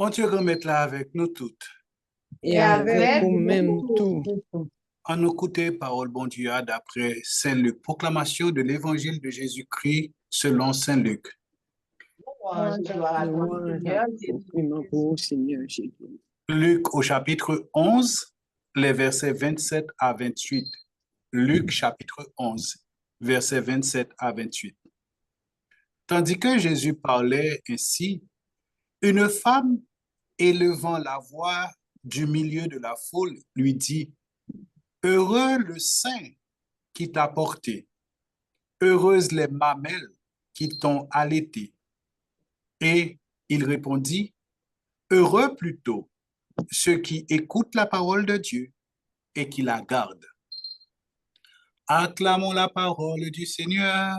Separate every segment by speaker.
Speaker 1: Bon Dieu, remettre là avec nous toutes.
Speaker 2: Et avec vous-même tout.
Speaker 1: En nous écouter parole bon Dieu d'après Saint Luc. Proclamation de l'évangile de Jésus-Christ selon Saint Luc.
Speaker 2: Seigneur Jésus.
Speaker 1: Luc au chapitre 11, les versets 27 à 28. Luc chapitre 11, versets 27 à 28. Tandis que Jésus parlait ainsi, une femme élevant la voix du milieu de la foule lui dit: Heureux le sein qui t'a porté, heureuses les mamelles qui t'ont allaité. Et il répondit: Heureux plutôt ceux qui écoutent la parole de Dieu et qui la gardent. Acclamons la parole du Seigneur.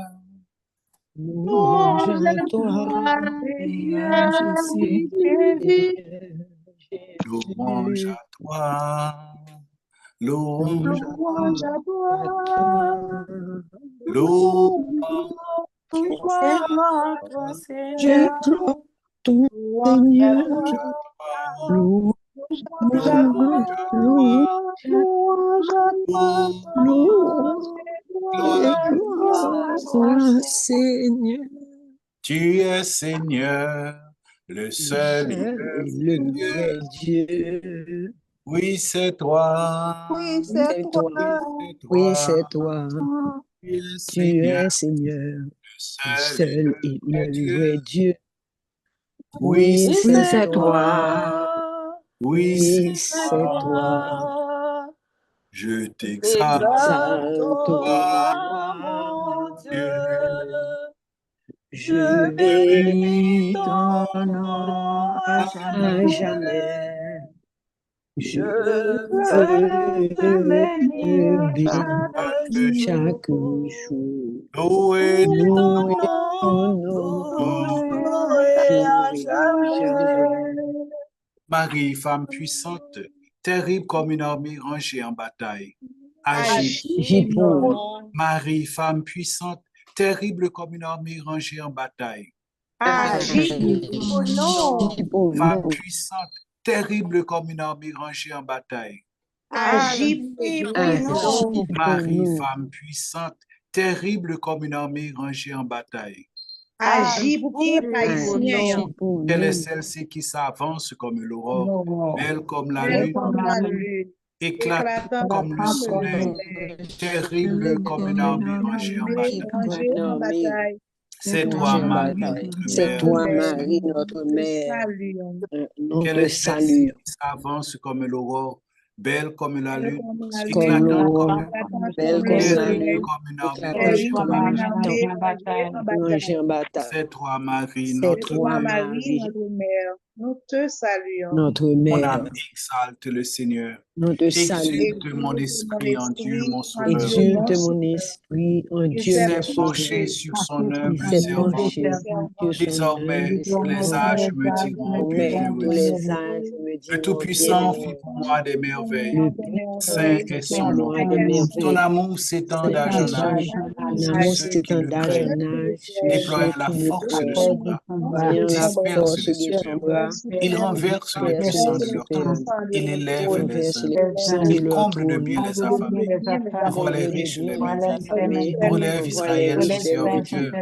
Speaker 2: Louange à toi, Seigneur Jésus.
Speaker 1: Louange à toi. Louange à
Speaker 2: toi.
Speaker 1: louange.
Speaker 2: Je gloire ton Seigneur. Louange à Seigneur.
Speaker 1: Tu es Seigneur, le seul et
Speaker 2: le vrai Dieu.
Speaker 1: Oui, c'est toi.
Speaker 2: Oui, c'est toi. Oui, c'est toi. Tu es Seigneur, le seul et le vrai Dieu. Oui, c'est toi. Oui, c'est toi.
Speaker 1: Je t'exalte,
Speaker 2: mon Dieu. Je bénis ton nom à jamais. Je veux te bénir chaque jour.
Speaker 1: louer
Speaker 2: ton nom à jamais.
Speaker 1: Marie, femme puissante, terrible comme une armée rangée en bataille.
Speaker 2: Agis pour
Speaker 1: Marie, femme puissante, terrible comme une armée rangée en bataille.
Speaker 2: agis pour
Speaker 1: Femme
Speaker 2: nous.
Speaker 1: puissante, terrible comme une armée rangée en bataille.
Speaker 2: Agis pour
Speaker 1: Marie,
Speaker 2: nous.
Speaker 1: femme puissante, terrible comme une armée rangée en bataille.
Speaker 2: Agis pour nous.
Speaker 1: Quelle est celle-ci qui s'avance comme l'aurore, belle comme la lune, éclatante comme le soleil, terrible comme une armée rangée en bataille. C'est toi, Marie, notre
Speaker 2: C'est
Speaker 1: mère.
Speaker 2: toi, Marie, notre mère,
Speaker 1: Quelle
Speaker 2: notre
Speaker 1: est celle-ci
Speaker 2: salut.
Speaker 1: qui s'avance comme l'aurore, belle comme la lune,
Speaker 2: Comme
Speaker 1: éclatante
Speaker 2: l'aurore,
Speaker 1: comme
Speaker 2: belle comme la
Speaker 1: terrible
Speaker 2: lune,
Speaker 1: comme une armée
Speaker 2: éclatante
Speaker 1: rangée en
Speaker 2: comme
Speaker 1: bataille.
Speaker 2: rangée en bataille.
Speaker 1: C'est toi, Marie,
Speaker 2: C'est
Speaker 1: notre
Speaker 2: toi,
Speaker 1: mère.
Speaker 2: Marie,
Speaker 3: Nous te saluons.
Speaker 2: notre
Speaker 1: Mon
Speaker 2: mère.
Speaker 1: âme exalte le Seigneur.
Speaker 2: Nous te saluons.
Speaker 1: Exulte mon esprit en Dieu, mon sauveur.
Speaker 2: Exulte mon esprit en Dieu,
Speaker 1: Il
Speaker 2: mon
Speaker 1: s'est penché
Speaker 2: sauveur.
Speaker 1: sur son
Speaker 2: Il
Speaker 1: humble
Speaker 2: s'est
Speaker 1: servant.
Speaker 2: penché sur son
Speaker 1: Désormais, tous les
Speaker 2: œuvre.
Speaker 1: âges me diront
Speaker 2: Mais tous
Speaker 1: bienheureuse.
Speaker 2: les âges me
Speaker 1: Le
Speaker 2: diront
Speaker 1: Tout-Puissant fit pour moi des merveilles.
Speaker 2: le puissant
Speaker 1: Saint est
Speaker 2: fait
Speaker 1: son
Speaker 2: pour
Speaker 1: nom.
Speaker 2: moi des
Speaker 1: Ton
Speaker 2: merveilles.
Speaker 1: amour s'étend d'âge en âge
Speaker 2: Mon
Speaker 1: sur
Speaker 2: amour
Speaker 1: ceux qui le
Speaker 2: s'étend d'âge
Speaker 1: craignent,
Speaker 2: en âge sur
Speaker 1: déployant
Speaker 2: ceux
Speaker 1: la
Speaker 2: qui le
Speaker 1: force de
Speaker 2: craignent.
Speaker 1: son bras.
Speaker 2: Voyant la
Speaker 1: Disperse
Speaker 2: force
Speaker 1: les
Speaker 2: de son
Speaker 1: superbes.
Speaker 2: bras,
Speaker 1: Il renverse les
Speaker 2: disperse
Speaker 1: puissants
Speaker 2: les
Speaker 1: de leur trône.
Speaker 2: superbes,
Speaker 1: Il élève les
Speaker 2: renverse les
Speaker 1: humbles.
Speaker 2: puissants de
Speaker 1: Il
Speaker 2: leur
Speaker 1: comble de
Speaker 2: trône.
Speaker 1: bien les affamés. Envoie les
Speaker 2: Comble de
Speaker 1: riches les
Speaker 2: bien
Speaker 1: mains
Speaker 2: les
Speaker 1: vides.
Speaker 2: affamés,
Speaker 1: Relève
Speaker 2: envoie les
Speaker 1: Israël son
Speaker 2: riches les mains
Speaker 1: serviteur.
Speaker 2: vides.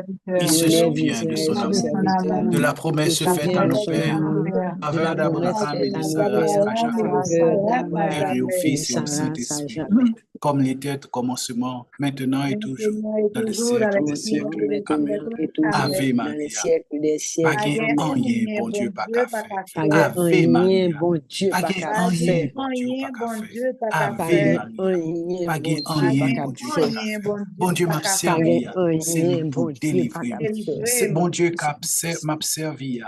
Speaker 1: Il se
Speaker 2: Relève
Speaker 1: souvient de
Speaker 2: Israël
Speaker 1: son
Speaker 2: son
Speaker 1: amour,
Speaker 2: serviteur,
Speaker 1: de la
Speaker 2: se
Speaker 1: promesse faite à
Speaker 2: souvient de
Speaker 1: nos
Speaker 2: son
Speaker 1: pères,
Speaker 2: amour, de
Speaker 1: faveur
Speaker 2: la promesse
Speaker 1: d'Abraham et
Speaker 2: faite
Speaker 1: de
Speaker 2: à nos
Speaker 1: Sarah,
Speaker 2: pères,
Speaker 1: à
Speaker 2: en
Speaker 1: jamais,
Speaker 2: faveur
Speaker 1: et
Speaker 2: d'Abraham
Speaker 1: au
Speaker 2: et de
Speaker 1: Fils et au
Speaker 2: Sarah, à
Speaker 1: Saint-Esprit,
Speaker 2: jamais.
Speaker 1: comme il était au commencement, maintenant et toujours, dans les siècles des
Speaker 2: Commencement,
Speaker 1: siècles.
Speaker 2: maintenant
Speaker 1: Amen.
Speaker 2: et toujours,
Speaker 1: Ave
Speaker 2: dans les
Speaker 1: Maria.
Speaker 2: siècles des
Speaker 1: Pas
Speaker 2: siècles.
Speaker 1: gain
Speaker 2: Amen.
Speaker 1: rien, bon Dieu, pas qu'à faire.
Speaker 2: Pas gain
Speaker 1: Ave
Speaker 2: rien,
Speaker 1: Maria.
Speaker 2: bon Dieu,
Speaker 1: Pas
Speaker 2: pas
Speaker 1: gain
Speaker 2: qu'à
Speaker 1: rien,
Speaker 2: faire.
Speaker 1: bon Dieu, pas qu'à faire.
Speaker 2: Pas
Speaker 1: Ave
Speaker 2: gain
Speaker 1: Maria.
Speaker 2: rien,
Speaker 1: Pas
Speaker 2: bon
Speaker 1: gain
Speaker 2: Dieu, pas
Speaker 1: rien,
Speaker 2: qu'à
Speaker 1: bon Dieu, pas
Speaker 2: faire.
Speaker 1: qu'à faire. Bon Dieu m'a
Speaker 2: Pas
Speaker 1: servi,
Speaker 2: gain
Speaker 1: c'est lui
Speaker 2: rien,
Speaker 1: pour
Speaker 2: bon Dieu, pas
Speaker 1: délivrer.
Speaker 2: qu'à faire.
Speaker 1: C'est bon Dieu qui m'a servi,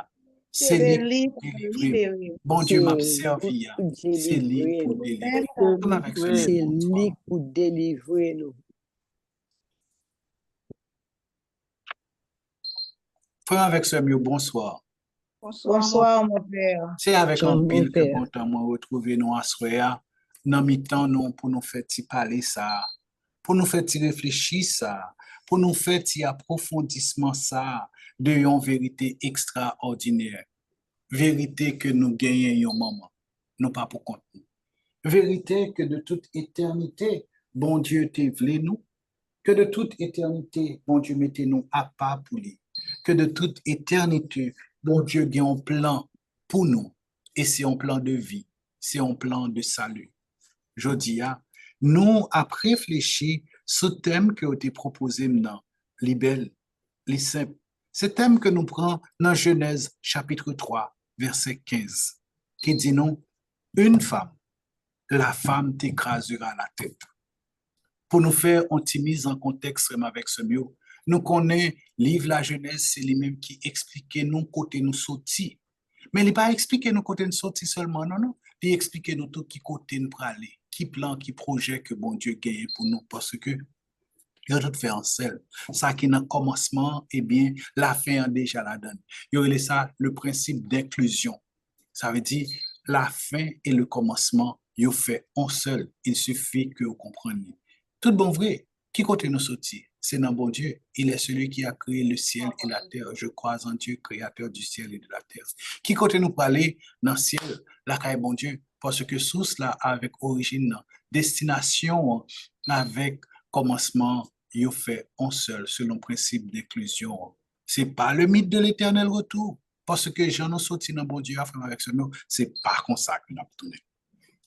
Speaker 1: c'est lui pour délivrer. Bon Dieu m'a
Speaker 2: C'est
Speaker 1: servi,
Speaker 2: pour
Speaker 1: c'est lui
Speaker 2: délivrer
Speaker 1: pour
Speaker 2: nous.
Speaker 1: délivrer. Comme avec ce
Speaker 2: C'est
Speaker 1: mieux, bonsoir.
Speaker 2: lui pour délivrer nous.
Speaker 1: Frère avec ce mieux, bonsoir.
Speaker 3: Bonsoir, mon père.
Speaker 1: C'est avec un
Speaker 2: Bonsoir, mon
Speaker 1: pile que
Speaker 2: père.
Speaker 1: bon temps, moi, retrouver nous à soya, dans mi-temps, nous, pour nous faire parler ça, pour nous faire réfléchir ça, pour nous faire approfondissement ça, de une vérité extraordinaire. Vérité que nous gagnons un moment, non pas pour compte nous. Vérité que de toute éternité, bon Dieu t'est voulu nous, que de toute éternité, bon Dieu mettez nous à part pour lui, que de toute éternité, bon Dieu gagne un plan pour nous, et c'est un plan de vie, c'est un plan de salut. Je dis, nous avons réfléchi ce thème qui a été proposé maintenant, les belles, les simples. Ce thème que nous prenons dans Genèse chapitre 3, verset 15, qui dit non, une femme, la femme t'écrasera la tête. Pour nous faire optimiser en contexte avec ce mot, nous connaissons livre la Genèse, c'est lui-même qui explique nous côté nous sortis. Mais il n'est pas expliqué nous côté nous sortis seulement, non, non. Il explique nous tout qui côté nous aller, qui plan, qui projet que bon Dieu gagne pour nous, parce que il y a tout fait en seul. Ça qui est dans le commencement, eh bien, la fin a déjà la donne. Il y a ça, le principe d'inclusion. Ça veut dire, la fin et le commencement, il fait en seul. Il suffit que vous compreniez. Tout bon vrai, qui côté nous sortir? C'est dans bon Dieu. Il est celui qui a créé le ciel et la terre. Je crois en Dieu, créateur du ciel et de la terre. Qui côté nous parler dans le ciel, la caille bon Dieu, parce que source là avec origine, destination avec commencement, il fait en seul selon le principe d'inclusion. C'est pas le mythe de l'éternel retour. Parce que j'en ai sorti dans bon Dieu avec ce mot, c'est pas comme ça que nous avons tourné.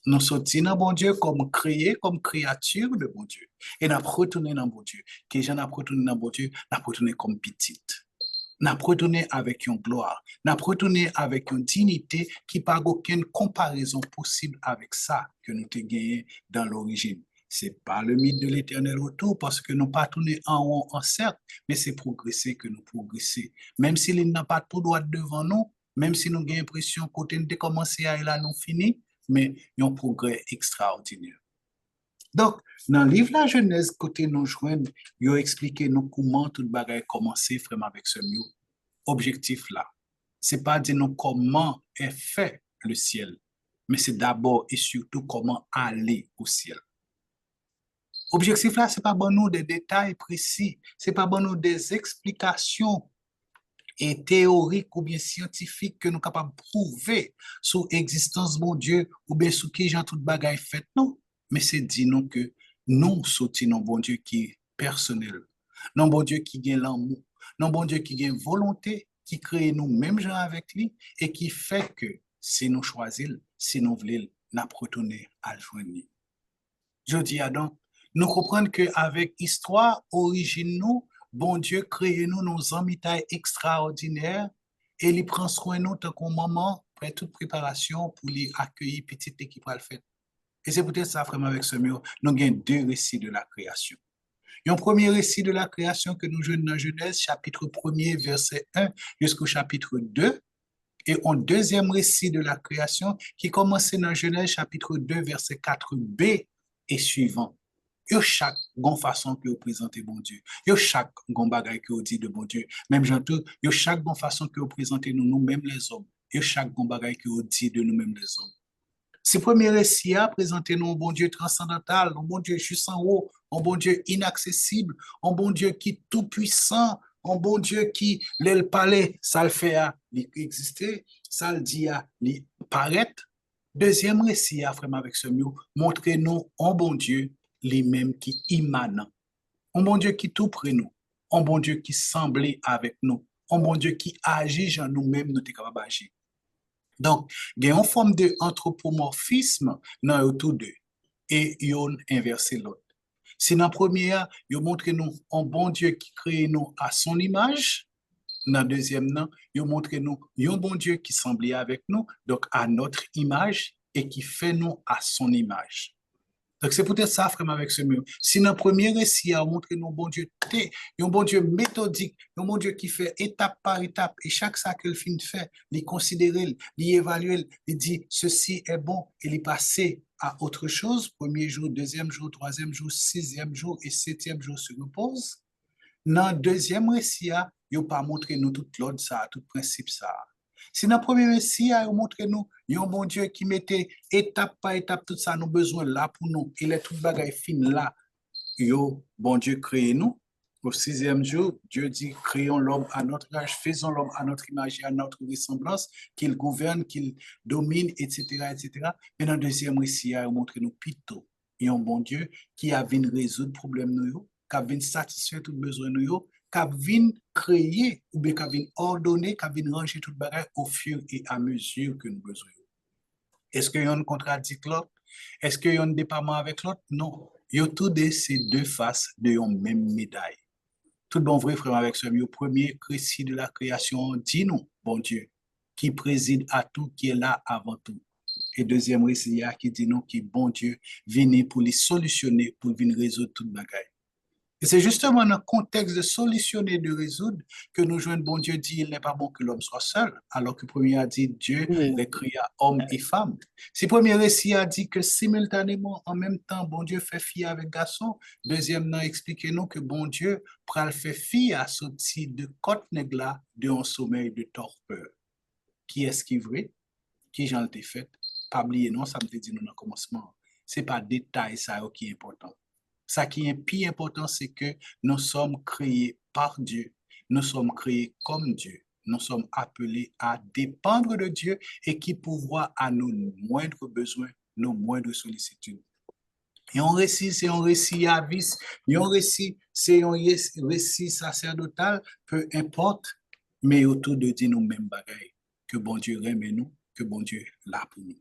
Speaker 1: Nous sortis dans bon Dieu comme créé, comme créature de bon Dieu. Et nous avons retourné dans bon Dieu. Que j'en ai retourné dans bon Dieu, nous avons retourné comme petite. Nous avons retourné avec une gloire. Nous avons retourné avec une dignité qui n'a aucune comparaison possible avec ça que nous avons gagné dans l'origine. Ce n'est pas le mythe de l'éternel retour parce que nous pas tourné en haut, en cercle, mais c'est progresser que nous progressons. Même s'il n'a pas tout droit devant nous, même si nous avons l'impression qu'on a commencé à là, nous fini, mais il y a un progrès extraordinaire. Donc, dans le livre La Genèse, côté nous joindre, il a expliqué nous comment tout le bagage commencé vraiment avec ce mot. Objectif là, c'est pas dire nous comment est fait le ciel, mais c'est d'abord et surtout comment aller au ciel. Objectif là, c'est pas bon nous des détails précis, c'est pas bon nous des explications et théoriques ou bien scientifiques que nous sommes capables de prouver sur l'existence de mon Dieu ou bien sur qui j'ai tout bagage fait, non. Mais c'est dit nous que nous sortons dans bon Dieu qui est personnel, non bon Dieu qui gagne l'amour, non bon Dieu qui gagne volonté, qui crée nous mêmes gens avec lui et qui fait que si nous choisissons, si nous voulons, nous retourner à le joindre. Je dis donc, nous comprenons qu'avec histoire, origine nous, bon Dieu crée nous nos amitiés extraordinaires et il prend soin de nous tant qu'au moment, après toute préparation pour les accueillir petite équipe à le faire. Et c'est peut-être ça, vraiment, avec ce mur, nous avons deux récits de la création. Il y a un premier récit de la création que nous jouons dans Genèse, chapitre 1er, verset 1 jusqu'au chapitre 2. Et un deuxième récit de la création qui commence dans Genèse, chapitre 2, verset 4b et suivant. Il y a chaque façon que vous présentez bon Dieu. Il y a chaque bagage que vous dites de bon Dieu. Même j'entends, il y a chaque façon que vous présentez nous-mêmes les hommes. Il y a chaque bagage que vous dites de nous-mêmes les hommes. Ce premier récit a présenté nous un bon Dieu transcendantal, un bon Dieu juste en haut, un bon Dieu inaccessible, un bon Dieu qui est tout puissant, un bon Dieu qui, le palais, ça le fait à exister, ça le dit à paraître. Deuxième récit, vraiment avec ce mot, montrez-nous un bon Dieu, lui-même qui est immanent, un bon Dieu qui est tout près nous, un bon Dieu qui semblait avec nous, un bon Dieu qui agit en nous-mêmes, nous sommes capables d'agir. Donc, il y a une forme d'anthropomorphisme dans autour d'eux et ils ont inversé l'autre. Si dans le premier, ils ont montré nous un bon Dieu qui crée nous à son image. Dans le deuxième, ils ont montré nous un bon Dieu qui semblait avec nous, donc à notre image et qui fait nous à son image. Donc, c'est peut-être ça, frère, avec ce mur. Si dans le premier récit, on montre nos bon Dieu, un bon Dieu méthodique, un bon Dieu qui fait étape par étape, et chaque ça que le film fait, il considère, il évalue, il dit, ceci est bon, et il passe à autre chose, premier jour, deuxième jour, troisième jour, sixième jour et septième jour se repose. Dans le deuxième récit, il n'a pas montré nous tout l'ordre, ça, tout principe, ça. Si dans le premier récit, il montre nous, il y a un bon Dieu qui mettait étape par étape tout ça, nous besoin là pour nous. Il est tout bagage fin là. Il y a bon Dieu créé nous. Au sixième jour, Dieu dit, créons l'homme à notre image, faisons l'homme à notre image et à notre ressemblance, qu'il gouverne, qu'il domine, etc., etc. Mais dans le deuxième récit, il a montré nous plutôt, et un bon Dieu qui a vu résoudre le problème nous, qui a vu satisfaire tout besoin nous, qui a vu créer, ou bien qui a vu ordonner, qui a vu ranger tout le bagage au fur et à mesure que nous besoin. Est-ce qu'il y a un contradict l'autre? Est-ce qu'il y a un départ avec l'autre? Non. Il y a tous ces deux faces de une même médaille. Tout bon vrai frère avec ce le premier récit de la création dit nous, bon Dieu, qui préside à tout, qui est là avant tout. Et deuxième récit qui dit nous, qui bon Dieu, vient pour les solutionner, pour venir résoudre toute bagaille. Et c'est justement dans le contexte de solutionner, de résoudre, que nous jouons bon Dieu dit, il n'est pas bon que l'homme soit seul, alors que le premier a dit, Dieu
Speaker 2: Oui.
Speaker 1: les créa hommes et femmes. Si le premier récit a dit que simultanément, en même temps, bon Dieu fait fille avec garçon, deuxième n'a expliqué nous que bon Dieu pral fait fille à sortir de côte négla de un sommeil de torpeur. Qui est-ce qui est vrai? Qui j'en ai fait? Pas oublier, non, ça me dit nous dans le commencement. C'est pas détail ça qui est important. Ça qui est plus important, c'est que nous sommes créés par Dieu. Nous sommes créés comme Dieu. Nous sommes appelés à dépendre de Dieu et qui pourvoit à nos moindres besoins, nos moindres sollicitudes. Et un récit, c'est un récit à vis. Et un récit, c'est un récit sacerdotal, peu importe, mais autour de dire nous mêmes bagailles. Que bon Dieu aime nous, que bon Dieu l'a pour nous.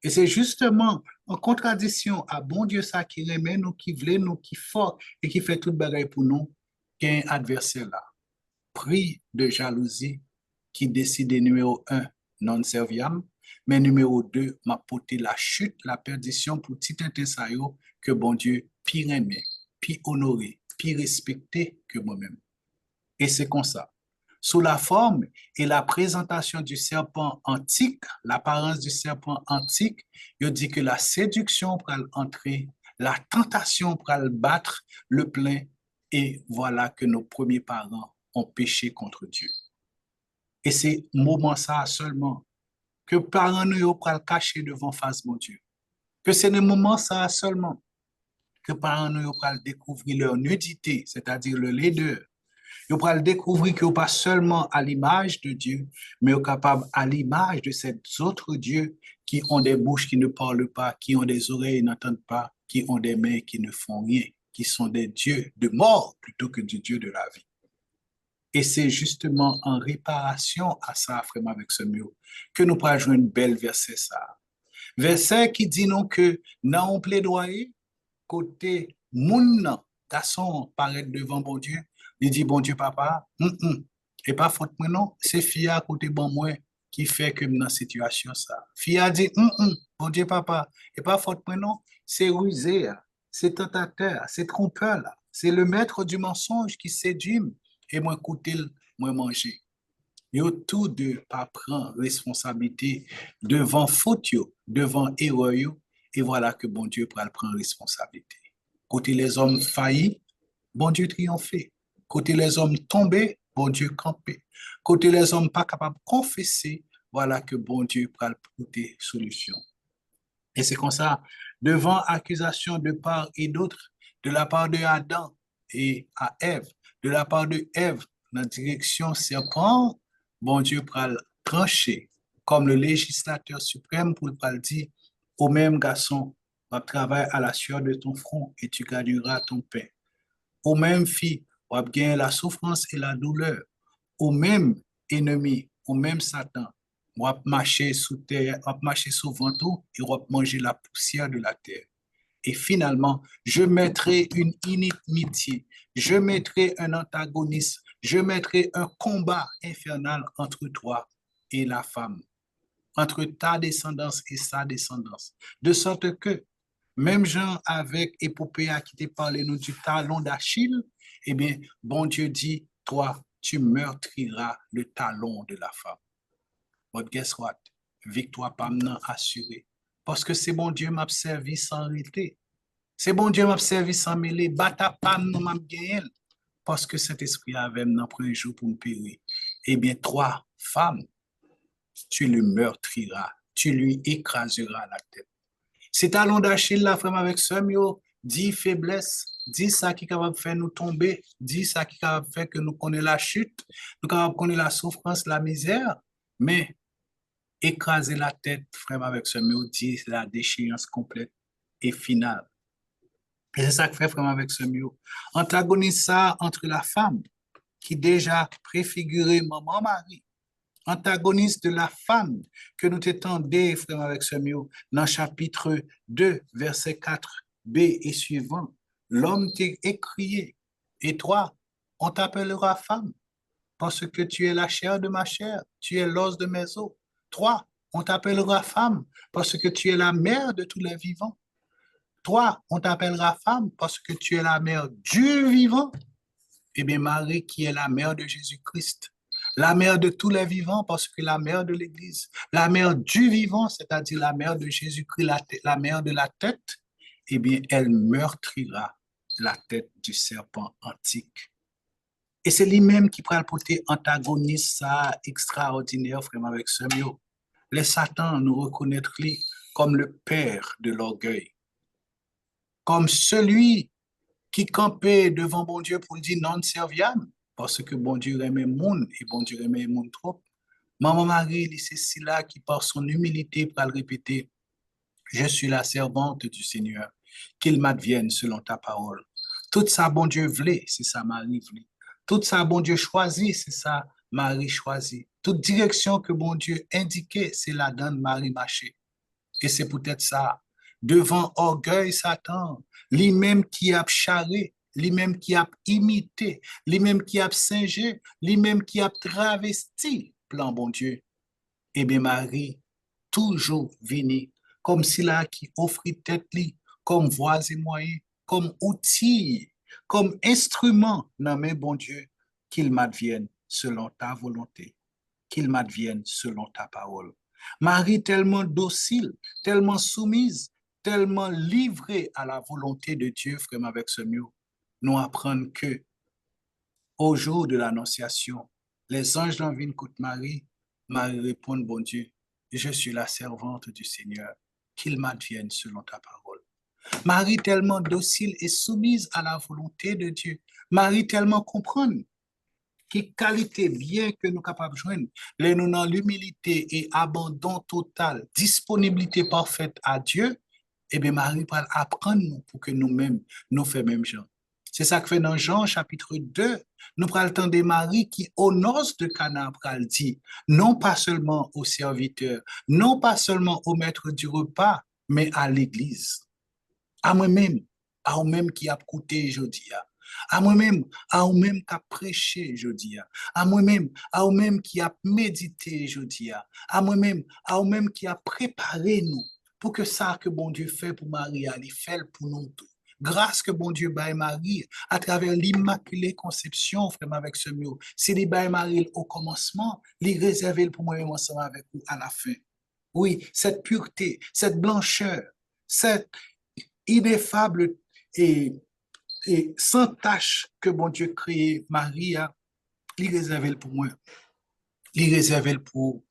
Speaker 1: Et c'est justement en contradiction à bon Dieu ça qui remet nous, qui voulait nous, qui fort et qui fait toute bagaille pour nous, qu'un adversaire là, pris de jalousie, qui décide numéro un, non serviable, mais numéro deux, m'a porté la chute, la perdition pour petit intessayo que bon Dieu pire aimé, pire honoré, pire respecté que moi-même. Et c'est comme ça. Sous la forme et la présentation du serpent antique, l'apparence du serpent antique, il dit que la séduction pour entrer, la tentation pour battre le plein, et voilà que nos premiers parents ont péché contre Dieu. Et c'est moment ça seulement que parents nous pour le cacher devant face mon Dieu. Que c'est le moment ça seulement que parents nous pour découvrir leur nudité, c'est-à-dire le laideur. Vous pourrez découvrir que pas seulement à l'image de Dieu, mais capable à l'image de ces autres dieux qui ont des bouches qui ne parlent pas, qui ont des oreilles qui n'entendent pas, qui ont des mains qui ne font rien, qui sont des dieux de mort plutôt que du Dieu de la vie. Et c'est justement en réparation à ça, frère, avec ce mot, que nous pourrons jouer une belle verset ça. Verset qui dit non que dans un plaidoyer, côté moun, garçon paraître devant bon Dieu, il dit bon Dieu papa, et pas faute moi non, c'est fille à côté bon moi qui fait que dans situation ça. Fille a dit bon Dieu papa, et pas faute moi non, c'est rusé, c'est tentateur, c'est trompeur là, c'est le maître du mensonge qui séduit et moi écouter, moi manger. Yo tout de pas prendre responsabilité devant faute yo, devant erreur yo, et voilà que bon Dieu prend responsabilité. Côté les hommes faillis, bon Dieu triomphé. Côté les hommes tombés, bon Dieu campé. Côté les hommes pas capables de confesser, voilà que bon Dieu prend porter solution. Et c'est comme ça, devant accusation de part et d'autre, de la part de Adam et à Ève, de la part de Ève, dans la direction serpent, bon Dieu pral trancher comme le législateur suprême pour le dire au même garçon, va travailler à la sueur de ton front et tu gagneras ton pain. Au même fille, va gagner la souffrance et la douleur. Au même ennemi, au même Satan, va marcher sous terre, va marcher sous ventre et va manger la poussière de la terre. Et finalement, je mettrai une inimitié, je mettrai un antagonisme, je mettrai un combat infernal entre toi et la femme, entre ta descendance et sa descendance. De sorte que, même Jean avec épopée qui t'a parlé nous du talon d'Achille, eh bien, bon Dieu dit, toi, tu meurtriras le talon de la femme. But guess what? Victoire pas maintenant assurée. Parce que c'est bon Dieu m'a servi sans arrêter. C'est bon Dieu m'a servi sans mêler. Bata pas non m'a gagné. Parce que cet esprit avait maintenant pris un jour pour me périr. Eh bien, 3 femmes, tu le meurtriras. Tu lui écraseras la tête. C'est talon d'Achille, la femme avec ce mio, dit faiblesse, dit ça qui est capable de faire nous tomber, dit ça qui est capable de faire que nous connaissons la chute, nous capable de connaître la souffrance, la misère, mais écraser la tête, frère, avec ce mot, dit la déchéance complète et finale. Et c'est ça que fait frère avec ce mot. Antagonise ça entre la femme, qui déjà préfigurait maman Marie, antagoniste de la femme que nous t'étendons, frère, avec ce mot, dans chapitre 2, verset 4b et suivant. L'homme t'est écrié, et toi, on t'appellera femme, parce que tu es la chair de ma chair, tu es l'os de mes os. Toi, on t'appellera femme, parce que tu es la mère de tous les vivants. Toi, on t'appellera femme, parce que tu es la mère du vivant. Eh bien, Marie, qui est la mère de Jésus-Christ, la mère de tous les vivants, parce que la mère de l'Église, la mère du vivant, c'est-à-dire la mère de Jésus-Christ, la mère de la tête, eh bien, elle meurtrira la tête du serpent antique. Et c'est lui-même qui prend le côté antagoniste, ça, extraordinaire, vraiment, avec ce mot. Les Satan nous reconnaître lui comme le père de l'orgueil, comme celui qui campait devant bon Dieu pour dire non serviable, parce que bon Dieu aimait monde et bon Dieu aimait monde trop. Maman Marie, c'est cela qui, par son humilité, va le répéter, je suis la servante du Seigneur, qu'il m'advienne selon ta parole. Tout ça, bon Dieu voulait, c'est ça Marie voulait. Tout ça, bon Dieu choisit, c'est ça Marie choisit. Toute direction que bon Dieu indiquait, c'est la donne Marie marchait. Et c'est peut-être ça. Devant orgueil, Satan, lui-même qui a charré, lui-même qui a imité, lui-même qui a singé, lui-même qui a travesti, plan bon Dieu. Eh bien, Marie, toujours venue, comme si là qui offrit tête li, comme voix et moyen, comme outil, comme instrument, nommé bon Dieu, qu'il m'advienne selon ta volonté, qu'il m'advienne selon ta parole. Marie tellement docile, tellement soumise, tellement livrée à la volonté de Dieu, frère, avec ce mot, nous apprendre que au jour de l'Annonciation, les anges dans viennent contre Marie, Marie répond, bon Dieu, je suis la servante du Seigneur, qu'il m'advienne selon ta parole. Marie tellement docile et soumise à la volonté de Dieu. Marie tellement comprendre qui qualité bien que nous sommes capables de joindre, les nous dans l'humilité et abandon total, disponibilité parfaite à Dieu, eh bien, Marie va apprendre nous pour que nous-mêmes, nous fassions même genre. C'est ça que fait dans Jean chapitre 2, nous prenons le temps de Marie qui, aux noces de Cana, pral dit, non pas seulement aux serviteurs, non pas seulement au maître du repas, mais à l'église. À moi-même, à moi-même qui a coûté aujourd'hui, à moi-même, à moi-même qui a prêché aujourd'hui, à moi-même, à moi-même qui a médité aujourd'hui, à moi-même, à moi-même qui a préparé nous pour que ça que bon Dieu fait pour Marie, il fait pour nous tous. Grâce que bon Dieu baille Marie à travers l'immaculée conception, frère, avec ce mot. C'est les baille Marie au commencement, les réserver pour moi-même ensemble avec vous à la fin. Oui, cette pureté, cette blancheur, cette ineffable et, et sans tâche que bon Dieu créé Marie, il réserve pour moi. Il réserve pour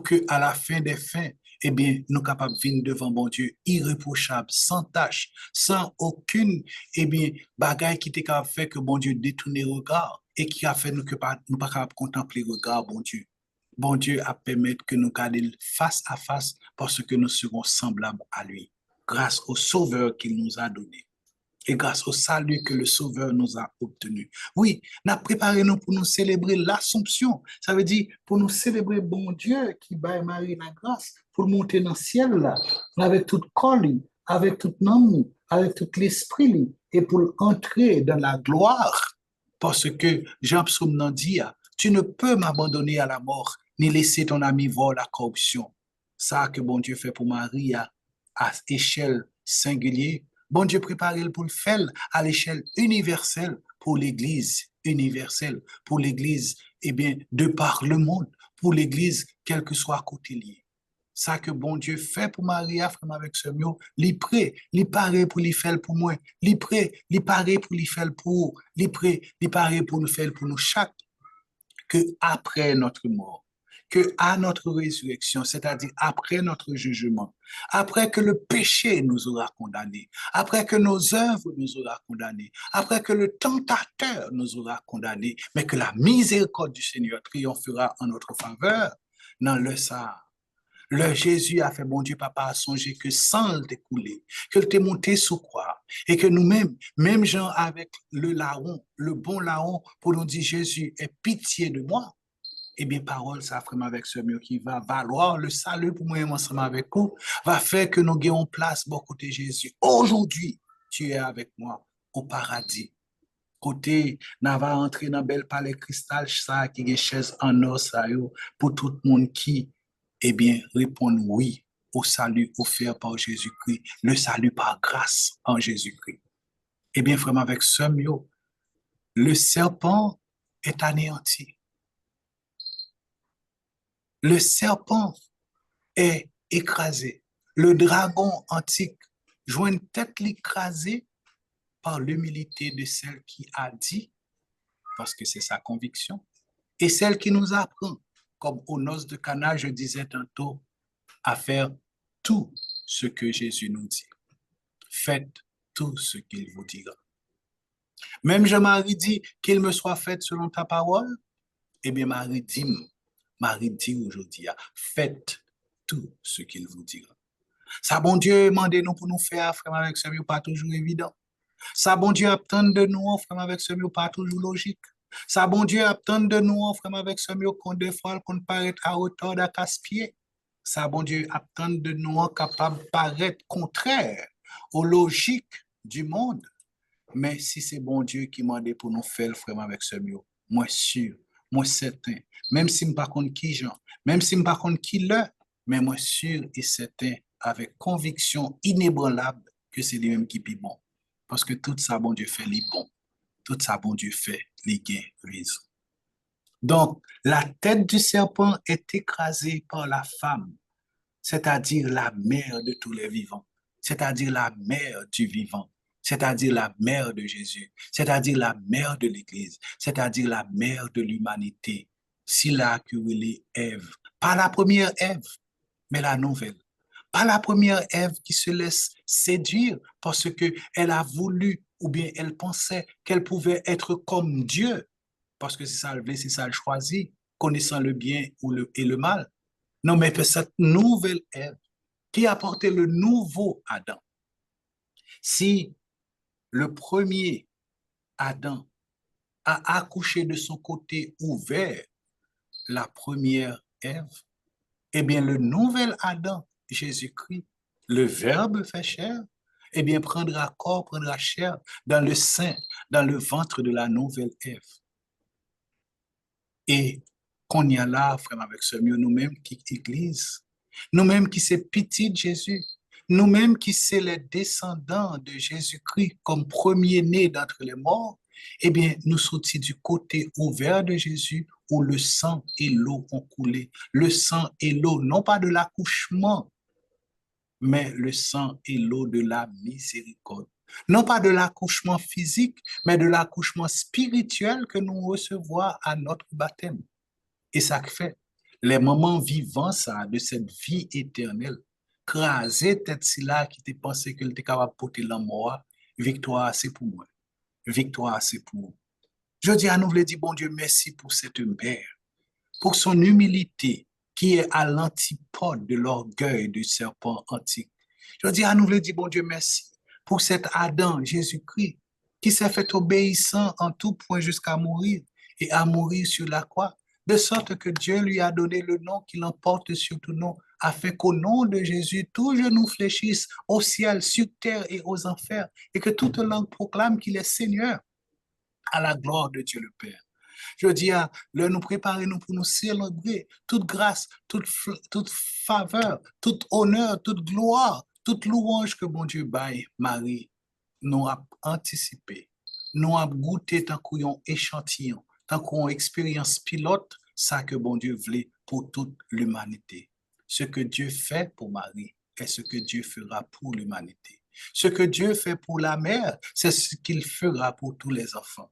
Speaker 1: que à la fin des fins, eh bien, nous capables de venir devant bon Dieu irréprochable, sans tâche, sans aucune, eh bien, bagaille qui était capable de faire que bon Dieu détourne le regard et qui a fait nous que nous pas capable de contempler le regard, bon Dieu. Bon Dieu a permis que nous gardions face à face parce que nous serons semblables à lui, grâce au Sauveur qu'il nous a donné et grâce au salut que le Sauveur nous a obtenu. Oui, nous préparé nous pour nous célébrer l'Assomption. Ça veut dire pour nous célébrer bon Dieu qui baille Marie la grâce, pour monter dans le ciel là, avec toute colle, avec tout nom, avec tout l'esprit, et pour entrer dans la gloire. Parce que Jean Psaume nous dit, tu ne peux m'abandonner à la mort, ni laisser ton ami voir la corruption. Ça que bon Dieu fait pour Marie à échelle singulière. Bon Dieu prépare pour le faire à l'échelle universelle pour l'Église universelle, pour l'Église, eh bien, de par le monde, pour l'Église, quel que soit côté lié. Ça que bon Dieu fait pour Marie, frère, avec ce mot, il prêt, il paraît pour lui faire pour moi, il prêt, il paraît pour lui faire pour, il prêt, il paraît pour nous faire pour nous chaque, que après notre mort, que à notre résurrection, c'est-à-dire après notre jugement, après que le péché nous aura condamnés, après que nos œuvres nous aura condamnés, après que le tentateur nous aura condamnés, mais que la miséricorde du Seigneur triomphera en notre faveur, dans le ça. Le Jésus a fait, bon Dieu, papa, a songé que sans le découler, que le t'est monté sous croix, et que nous-mêmes, même gens avec le larron, le bon larron, pour nous dire, Jésus, aie pitié de moi. Eh bien, parole, ça frère avec ce mieux qui va valoir le salut pour moi ensemble avec vous, va faire que nous ayons place bon côté Jésus. Aujourd'hui, tu es avec moi au paradis. Côté, n'a va entrer dans bel palais cristal, ça, qui est chaise en or, ça, yo, pour tout le monde qui, eh bien, répond oui au salut offert par Jésus-Christ, le salut par grâce en Jésus-Christ. Eh bien, frère, avec ce mieux, le serpent est anéanti. Le serpent est écrasé. Le dragon antique joint une tête écrasée par l'humilité de celle qui a dit, parce que c'est sa conviction, et celle qui nous apprend, comme aux noces de Cana, je disais tantôt, à faire tout ce que Jésus nous dit. Faites tout ce qu'il vous dira. Même Jean-Marie dit qu'il me soit fait selon ta parole, eh bien Marie dit aujourd'hui, faites tout ce qu'il vous dira. Ça, bon Dieu, demandez-nous pour nous faire, frère, avec ce mieux, pas toujours évident. Ça, bon Dieu, attend de nous, frère, avec ce mieux, pas toujours logique. Ça, bon Dieu, attend de nous, frère, avec ce mieux, qu'on des fois, qu'on paraît à hauteur d'un casse-pied. Ça, bon Dieu, attend de nous, capable de paraître contraire aux logiques du monde. Mais si c'est bon Dieu qui m'a dit pour nous faire, frère, avec ce mieux, moi sûr, moi certain, même si je ne sais pas qui Jean, même si je ne sais pas qui le, mais moi sûr et certain, avec conviction inébranlable, que c'est lui-même qui est bon. Parce que tout ça, bon Dieu fait les bons. Tout ça, bon Dieu fait les gains raison. Donc, la tête du serpent est écrasée par la femme, c'est-à-dire la mère de tous les vivants, c'est-à-dire la mère du vivant, c'est-à-dire la mère de Jésus, c'est-à-dire la mère de l'Église, c'est-à-dire la mère de l'humanité. Si la querelle Ève, pas la première Ève, mais la nouvelle. Pas la première Ève qui se laisse séduire parce qu'elle a voulu ou bien elle pensait qu'elle pouvait être comme Dieu, parce que c'est ça le c'est ça le choisi, connaissant le bien et le mal. Non, mais que cette nouvelle Ève qui a porté le nouveau Adam. Si le premier Adam a accouché de son côté ouvert la première Ève, eh bien le nouvel Adam, Jésus-Christ, le Verbe fait chair, eh bien prendra corps, prendra chair dans le sein, dans le ventre de la nouvelle Ève. Et qu'on y a là, frère, avec ce mieux, nous-mêmes qui Église, nous-mêmes qui c'est petit de Jésus, nous-mêmes qui c'est les descendants de Jésus-Christ comme premier-né d'entre les morts, eh bien, nous sommes du côté ouvert de Jésus où le sang et l'eau ont coulé. Le sang et l'eau, non pas de l'accouchement, mais le sang et l'eau de la miséricorde. Non pas de l'accouchement physique, mais de l'accouchement spirituel que nous recevons à notre baptême. Et ça fait, les moments vivants ça, de cette vie éternelle, craser tête si là qui te pensé qu'elle était capable de porter la mort, victoire c'est pour moi. Victoire c'est pour moi. Je dis à nous, je dis, bon Dieu, merci pour cette mère, pour son humilité qui est à l'antipode de l'orgueil du serpent antique. Je dis à nous, je dis, bon Dieu, merci pour cet Adam, Jésus-Christ, qui s'est fait obéissant en tout point jusqu'à mourir et à mourir sur la croix, de sorte que Dieu lui a donné le nom qui l'emporte sur tout nom, afin qu'au nom de Jésus, tout genou fléchisse au ciel, sur terre et aux enfers, et que toute langue proclame qu'il est Seigneur, à la gloire de Dieu le Père. Je dis à nous préparer nous pour nous célébrer toute grâce, toute faveur, tout honneur, toute gloire, toute louange que bon Dieu baille, Marie, nous a anticipé, nous a goûté tant qu'on échantillon, tant qu'on expérience pilote, ça que bon Dieu voulait pour toute l'humanité. Ce que Dieu fait pour Marie est ce que Dieu fera pour l'humanité. Ce que Dieu fait pour la mère, c'est ce qu'il fera pour tous les enfants.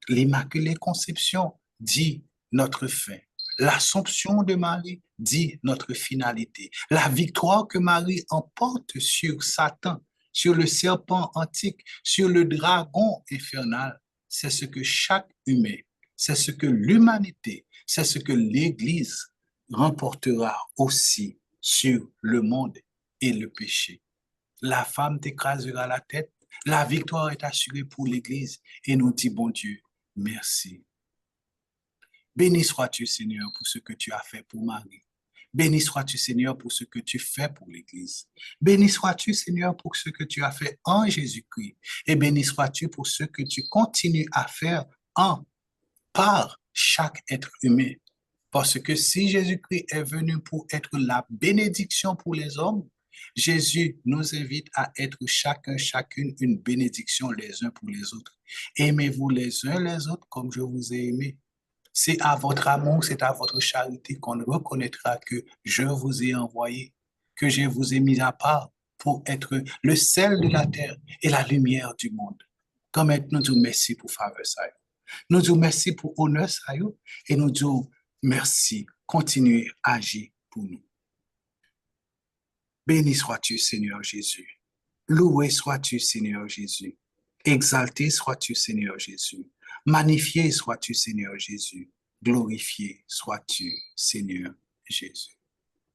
Speaker 1: L'Immaculée Conception dit notre fin. L'Assomption de Marie dit notre finalité. La victoire que Marie emporte sur Satan, sur le serpent antique, sur le dragon infernal, c'est ce que chaque humain, c'est ce que l'humanité, c'est ce que l'Église remportera aussi sur le monde et le péché. La femme t'écrasera la tête, la victoire est assurée pour l'Église et nous dit, bon Dieu, merci. Béni sois-tu, Seigneur, pour ce que tu as fait pour Marie. Béni sois-tu, Seigneur, pour ce que tu fais pour l'Église. Béni sois-tu, Seigneur, pour ce que tu as fait en Jésus-Christ. Et béni sois-tu pour ce que tu continues à faire par chaque être humain. Parce que si Jésus-Christ est venu pour être la bénédiction pour les hommes, Jésus nous invite à être chacune une bénédiction les uns pour les autres. Aimez-vous les uns les autres comme je vous ai aimé. C'est à votre amour, c'est à votre charité qu'on reconnaîtra que je vous ai envoyé, que je vous ai mis à part pour être le sel de la terre et la lumière du monde. Comme nous disons merci pour faveur ça. Nous disons merci pour honneur ça et nous disons merci. Continuez à agir pour nous. Béni sois-tu, Seigneur Jésus. Loué sois-tu, Seigneur Jésus. Exalté sois-tu, Seigneur Jésus. Magnifié sois-tu, Seigneur Jésus. Glorifié sois-tu, Seigneur Jésus.